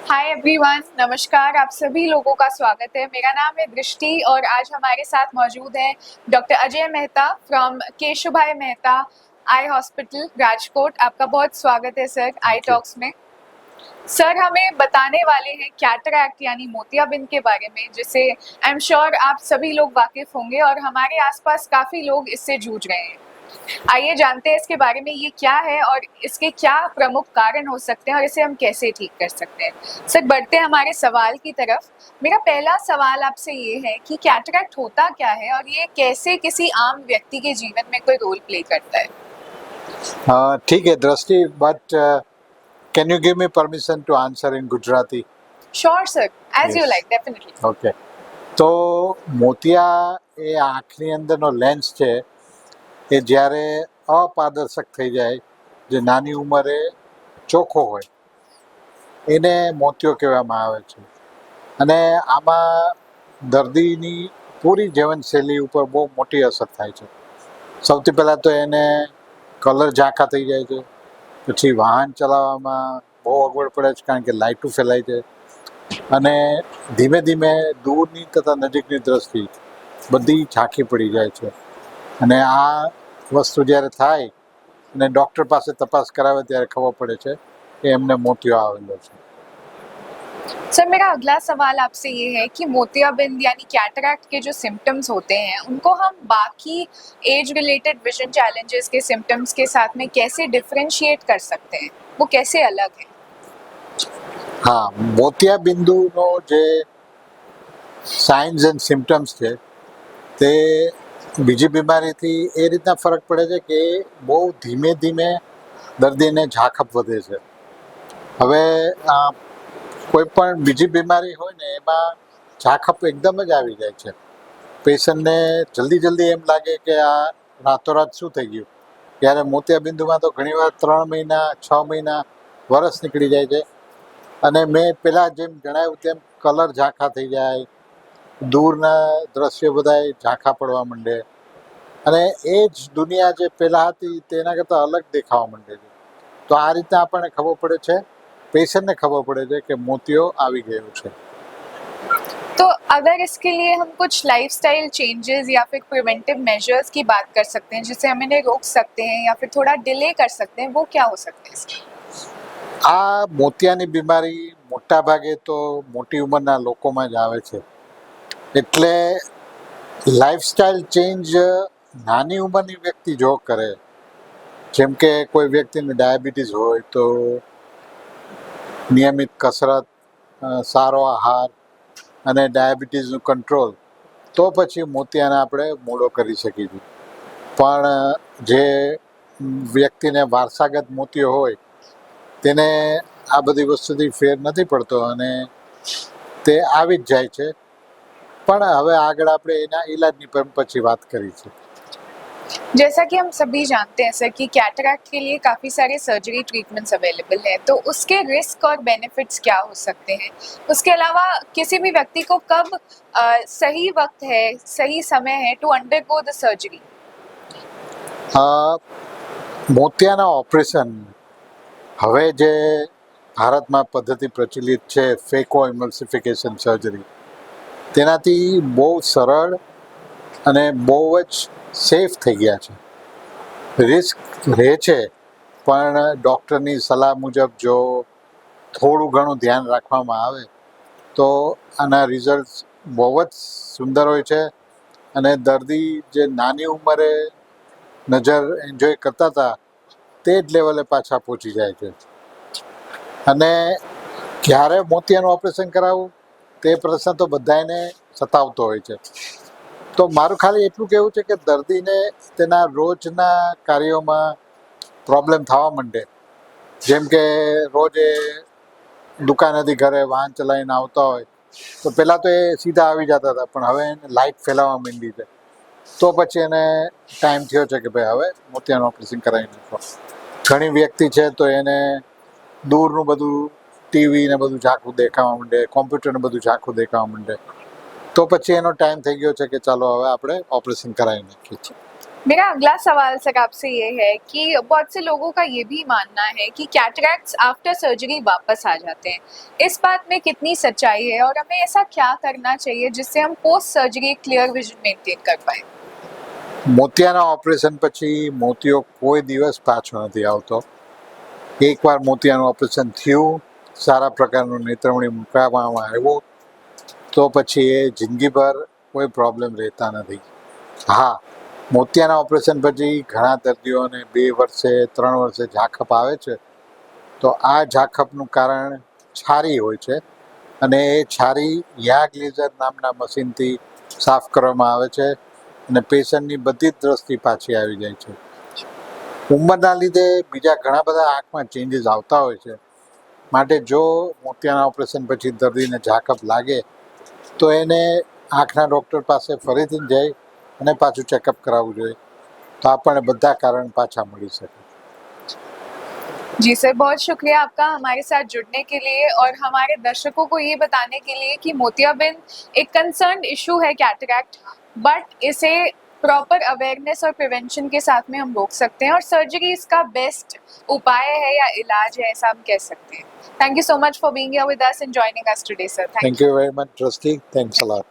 Hi everyone, नमस्कार। आप सभी लोगों का स्वागत है। मेरा नाम है दृष्टि और आज हमारे साथ मौजूद हैं doctor Ajay Mehta from Keshubhai Mehta eye hospital Rajkot. आपका बहुत स्वागत है सर आई टॉक्स में। सर हमें बताने वाले हैं कैटरैक्ट यानी मोतियाबिंद के बारे में, जिसे आई एम श्योर आप सभी लोग वाकिफ होंगे और हमारे आसपास काफ़ी लोग इससे जूझ रहे हैं। आइए जानते हैं इसके बारे में, ये क्या है और इसके क्या प्रमुख कारण हो सकते हैं और इसे हम कैसे ठीक कर सकते हैं। सर बढ़ते हैं हमारे सवाल की तरफ। मेरा पहला सवाल आपसे ये है कि कैटरैक्ट होता क्या है और ये कैसे किसी आम व्यक्ति के जीवन में कोई रोल प्ले करता है। ठीक है Drishti, but can you give me permission to answer in Gujarati? Sure sir, as you like, definitely. Okay, તો મોતિયા એ આંખની અંદરનો લેન્સ છે એ જ્યારે અપારદર્શક થઈ જાય, જે નાની ઉંમરે ચોખ્ખો હોય એને મોતિયો કહેવામાં આવે છે. અને આમાં દર્દીની પૂરી જીવનશૈલી ઉપર બહુ મોટી અસર થાય છે. સૌથી પહેલાં તો એને કલર ઝાંખા થઈ જાય છે, પછી વાહન ચલાવવામાં બહુ અગવડ પડે છે કારણ કે લાઇટો ફેલાય છે, અને ધીમે ધીમે દૂરની તથા નજીકની દ્રષ્ટિ બધી ઝાંખી પડી જાય છે. અને આ વસ્તુ જ્યારે થાય અને ડૉક્ટર પાસે તપાસ કરાવે ત્યારે ખબર પડે છે કે એમને મોતિયો આવેલો છે. सर मेरा अगला सवाल आपसे ये है कि मोतियाबिंद यानी कैटरैक्ट के जो सिम्टम्स होते हैं उनको हम बाकी एज रिलेटेड विजन चैलेंजेस के सिम्टम्स के साथ में कैसे डिफरेंशिएट कर सकते हैं, वो कैसे अलग है? હા, મોતિયા બિંદુનો જે સાઇન્સ એન્ડ સિમ્ટમ્સ છે તે બીજી બીમારીથી એ રીતના ફરક પડે છે કે બહુ ધીમે ધીમે દર્દીને ઝાંખપ વધે છે. હવે કોઈ પણ બીજી બીમારી હોય ને એમાં ઝાંખપ એકદમ જ આવી જાય છે. પેશન્ટને જલ્દી એમ લાગે કે આ રાતોરાત શું થઈ ગયું. ત્યારે મોતિયાબિંદુમાં તો ઘણીવાર 3 મહિના, 6 મહિના, વરસ નીકળી જાય છે. અને મેં પહેલાં જેમ જણાવ્યું તેમ કલર ઝાંખા થઈ જાય, દૂરના દ્રશ્યો બધા ઝાંખા પડવા માંડે, અને એ જ દુનિયા જે પહેલાં હતી તેના કરતાં અલગ દેખાવા માંડે છે. તો આ રીતના આપણને ખબર પડે છે, पेशेंट ने खबर पड़े છે કે મોતિયો આવી ગયો છે. तो अगर इसके लिए हम कुछ लाइफस्टाइल चेंजेस या फिर प्रिवेंटिव मेजर्स की बात कर सकते हैं जिससे हम इन्हें रोक सकते हैं या फिर थोड़ा डिले कर सकते हैं, वो क्या हो सकते हैं? આ મોતિયાની બીમારી મોટા ભાગે તો મોટી ઉંમરના લોકોમાં જ આવે છે. એટલે લાઈફસ્ટાઈલ ચેન્જ નાની ઉંમરની વ્યક્તિ જો કરે, જેમ કે કોઈ વ્યક્તિને ડાયાબિટીસ હોય તો નિયમિત કસરત, સારો આહાર અને ડાયાબિટીસનું કંટ્રોલ, તો પછી મોતિયાને આપણે મોડો કરી શકીએ છીએ. પણ જે વ્યક્તિને વારસાગત મોતિયો હોય તેને આ બધી વસ્તુથી ફેર નથી પડતો અને તે આવી જ જાય છે. પણ હવે આગળ આપણે એના ઈલાજની પણ પછી વાત કરી છે. जैसा कि हम सभी जानते हैं सर कि कैटरैक्ट के लिए काफ़ी सारे सर्जरी ट्रीटमेंट्स अवेलेबल हैं, तो उसके रिस्क और बेनिफिट्स क्या हो सकते हैं? उसके अलावा किसी भी व्यक्ति को कब सही वक्त है, सही समय है टू अंडरगो द सर्जरी? મોતિયાના ઓપરેશન હવે જે ભારતમાં પદ્ધતિ પ્રચલિત છે, ફેકો ઇમલ્સિફિકેશન સર્જરી, તેનાથી બહુ સરળ અને બહુ જ સેફ થઈ ગયા છે. રિસ્ક રહે છે, પણ ડૉક્ટરની સલાહ મુજબ જો થોડું ઘણું ધ્યાન રાખવામાં આવે તો આના રિઝલ્ટ બહુ જ સુંદર હોય છે. અને દર્દી જે નાની ઉંમરે નજર એન્જોય કરતા હતા તે જ લેવલે પાછા પહોંચી જાય છે. અને ક્યારે મોતિયાનું ઓપરેશન કરાવવું તે પ્રશ્ન તો બધાને સતાવતો હોય છે. તો મારું ખાલી એટલું કહેવું છે કે દર્દીને તેના રોજના કાર્યોમાં પ્રોબ્લેમ થવા માંડે, જેમ કે રોજ એ દુકાનેથી ઘરે વાહન ચલાવીને આવતા હોય તો પહેલાં તો એ સીધા આવી જતા હતા, પણ હવે એને લાઇટ ફેલાવવા માંડી છે. તો પછી એને ટાઈમ થયો છે કે ભાઈ હવે મોતિયાનું ઓપરેશન કરાવી નાખો. ઘણી વ્યક્તિ છે તો એને દૂરનું બધું ટીવી ને બધું ઝાંખું દેખાવા માંડે, કોમ્પ્યુટરને બધું ઝાંખું દેખાવા માંડે. તો પછી એનો ટાઈમ થઈ ગયો છે કે ચાલો હવે આપણે ઓપરેશન કરાવી નાખીએ છીએ. मेरा अगला सवाल सर आपसे ये है कि बहुत से लोगों का ये भी मानना है कि कैटरैक्ट्स आफ्टर सर्जरी वापस आ जाते हैं। इस बात में कितनी सच्चाई है और हमें ऐसा क्या करना चाहिए जिससे हम post surgery clear vision maintain कर पाए? મોતિયાના ઓપરેશન પછી મોતિયો કોઈ દિવસ પાછો નથી આવતો. એકવાર મોતિયાનું ઓપરેશન થયું, સારા પ્રકારનું નેત્રમણી મૂકવામાં આવ્યું, તો પછી એ જિંદગીભર કોઈ પ્રોબ્લેમ રહેતા નથી. હા, મોતિયાના ઓપરેશન પછી ઘણા દર્દીઓને 2 વર્ષે 3 વર્ષે ઝાંખપ આવે છે. તો આ ઝાંખપનું કારણ છારી હોય છે અને એ છારી યાગ લેઝર નામના મશીનથી સાફ કરવામાં આવે છે અને પેશન્ટની બધી જ દ્રષ્ટિ પાછી આવી જાય છે. ઉંમરના લીધે બીજા ઘણા બધા આંખમાં ચેન્જીસ આવતા હોય છે. માટે જો મોતિયાના ઓપરેશન પછી દર્દીને ઝાંખપ લાગે તો એને આંખના ડૉક્ટર પાસે ફરીથી જઈ અને પાછું ચેકઅપ કરાવવું જોઈએ, તો આપણને બધા કારણ પાછા મળી શકે. जी सर, बहुत शुक्रिया आपका हमारे साथ जुड़ने के लिए और हमारे दर्शकों को ये बताने के लिए कि मोतियाबिंद एक कंसर्न इशू है कैटरैक्ट, बट इसे प्रॉपर अवेयरनेस और प्रिवेंशन के साथ में हम रोक सकते हैं और सर्जरी इसका बेस्ट उपाय है या इलाज है, ऐसा हम कह सकते हैं. Thank you so much for being here with us and joining us today sir. Thank you very much trustee. Thanks a lot.